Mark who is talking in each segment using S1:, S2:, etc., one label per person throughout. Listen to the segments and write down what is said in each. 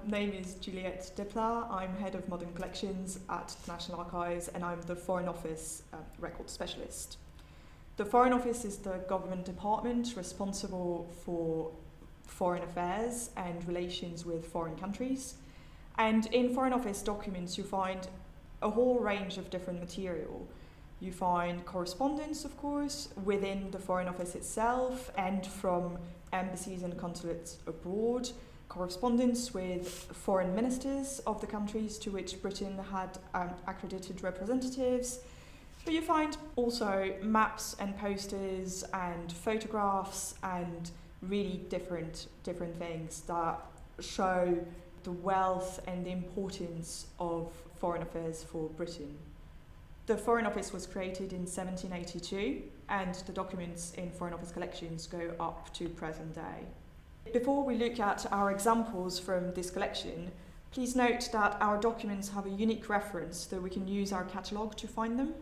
S1: name is Juliette Desplat. I'm head of modern collections at the National Archives, and I'm the Foreign Office record specialist. The Foreign Office is the government department responsible for foreign affairs and relations with foreign countries. And in Foreign Office documents, you find a whole range of different material. You find correspondence, of course, within the Foreign Office itself and from embassies and consulates abroad, correspondence with foreign ministers of the countries to which Britain had accredited representatives. But you find also maps and posters and photographs and really different things that show the wealth and the importance of foreign affairs for Britain. The Foreign Office was created in 1782, and the documents in Foreign Office collections go up to present day. Before we look at our examples from this collection, please note that our documents have a unique reference, so we can use our catalogue to find them.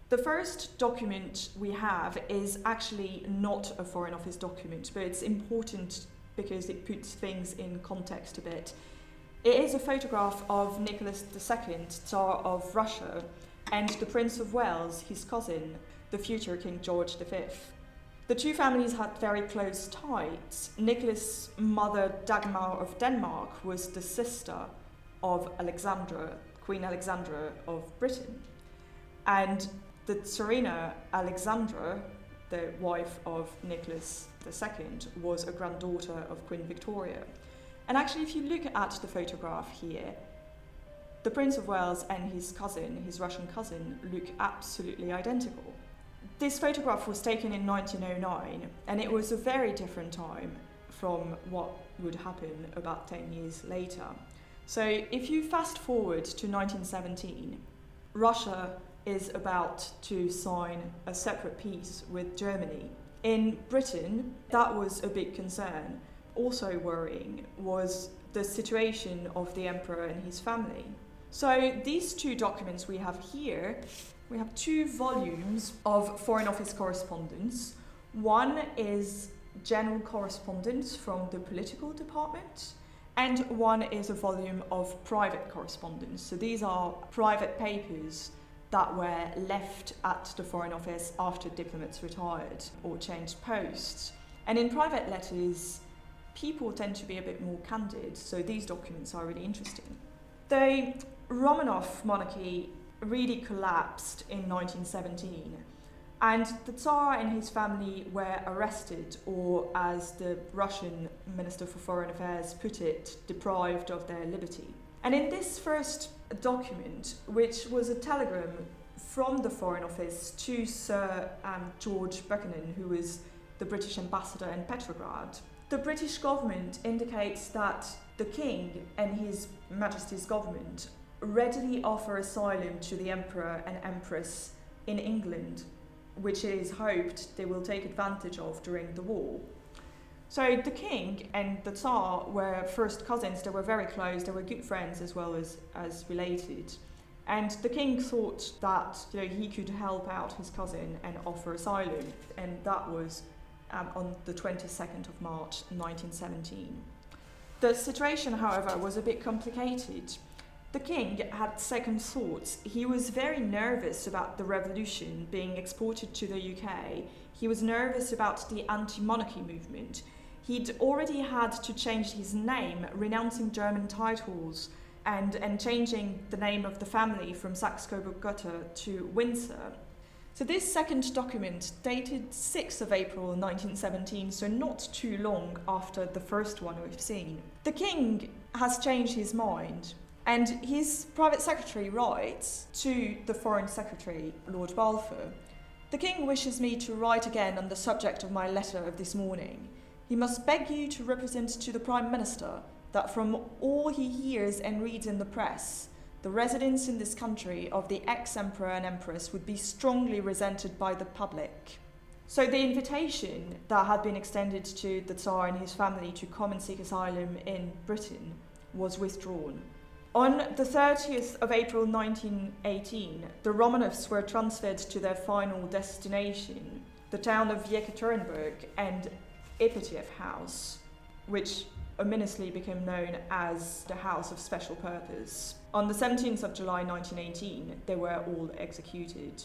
S1: The first document we have is actually not a Foreign Office document, but it's important because it puts things in context a bit. It is a photograph of Nicholas II, Tsar of Russia, and the Prince of Wales, his cousin, the future King George V. The two families had very close ties. Nicholas' mother, Dagmar of Denmark, was the sister of Alexandra, Queen Alexandra of Britain. And the Tsarina Alexandra, the wife of Nicholas II, was a granddaughter of Queen Victoria. And actually, if you look at the photograph here, the Prince of Wales and his cousin, his Russian cousin, look absolutely identical. This photograph was taken in 1909, and it was a very different time from what would happen about 10 years later. So if you fast forward to 1917, Russia is about to sign a separate peace with Germany. In Britain, that was a big concern. Also worrying was the situation of the emperor and his family. So these two documents we have here, we have two volumes of Foreign Office correspondence. One is general correspondence from the political department, and one is a volume of private correspondence. So these are private papers that were left at the Foreign Office after diplomats retired or changed posts. And in private letters, people tend to be a bit more candid, so these documents are really interesting. The Romanov monarchy really collapsed in 1917, and the Tsar and his family were arrested, or as the Russian Minister for Foreign Affairs put it, deprived of their liberty. And in this first document, which was a telegram from the Foreign Office to Sir George Buchanan, who was the British ambassador in Petrograd, the British government indicates that the King and His Majesty's government readily offer asylum to the Emperor and Empress in England, which it is hoped they will take advantage of during the war. So the King and the Tsar were first cousins. They were very close. They were good friends as well as related. And the King thought that he could help out his cousin and offer asylum, and that was on the 22nd of March 1917. The situation, however, was a bit complicated. The King had second thoughts. He was very nervous about the revolution being exported to the UK. He was nervous about the anti-monarchy movement. He'd already had to change his name, renouncing German titles and changing the name of the family from Saxe-Coburg-Gotha to Windsor. So this second document, dated 6th of April 1917, so not too long after the first one we've seen. The King has changed his mind, and his private secretary writes to the Foreign Secretary, Lord Balfour, "The King wishes me to write again on the subject of my letter of this morning. He must beg you to represent to the Prime Minister that from all he hears and reads in the press, the residence in this country of the ex-Emperor and Empress would be strongly resented by the public." So the invitation that had been extended to the Tsar and his family to come and seek asylum in Britain was withdrawn. On the 30th of April 1918, the Romanovs were transferred to their final destination, the town of Yekaterinburg and Ipatiev House, which ominously became known as the House of Special Purpose. On the 17th of July 1918, they were all executed.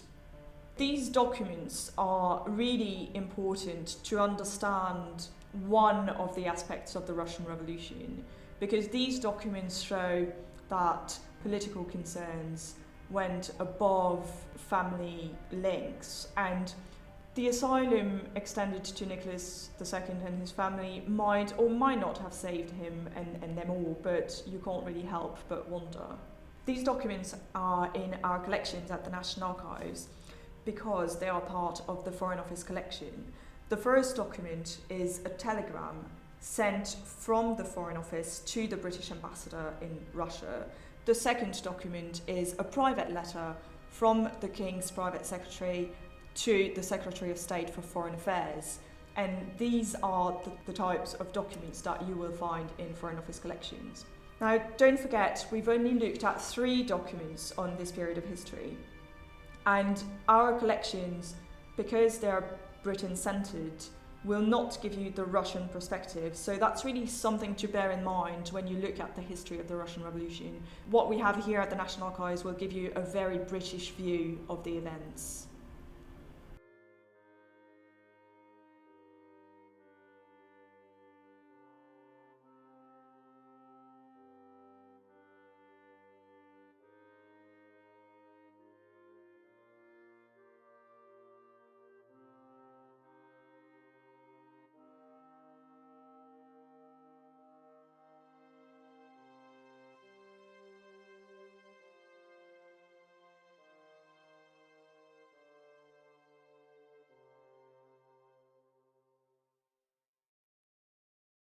S1: These documents are really important to understand one of the aspects of the Russian Revolution, because these documents show that political concerns went above family links, and the asylum extended to Nicholas II and his family might or might not have saved him and them all, but you can't really help but wonder. These documents are in our collections at the National Archives because they are part of the Foreign Office collection. The first document is a telegram sent from the Foreign Office to the British ambassador in Russia. The second document is a private letter from the King's private secretary to the Secretary of State for Foreign Affairs. And these are the types of documents that you will find in Foreign Office collections. Now, don't forget, we've only looked at 3 documents on this period of history. And our collections, because they're Britain-centred, will not give you the Russian perspective. So that's really something to bear in mind when you look at the history of the Russian Revolution. What we have here at the National Archives will give you a very British view of the events.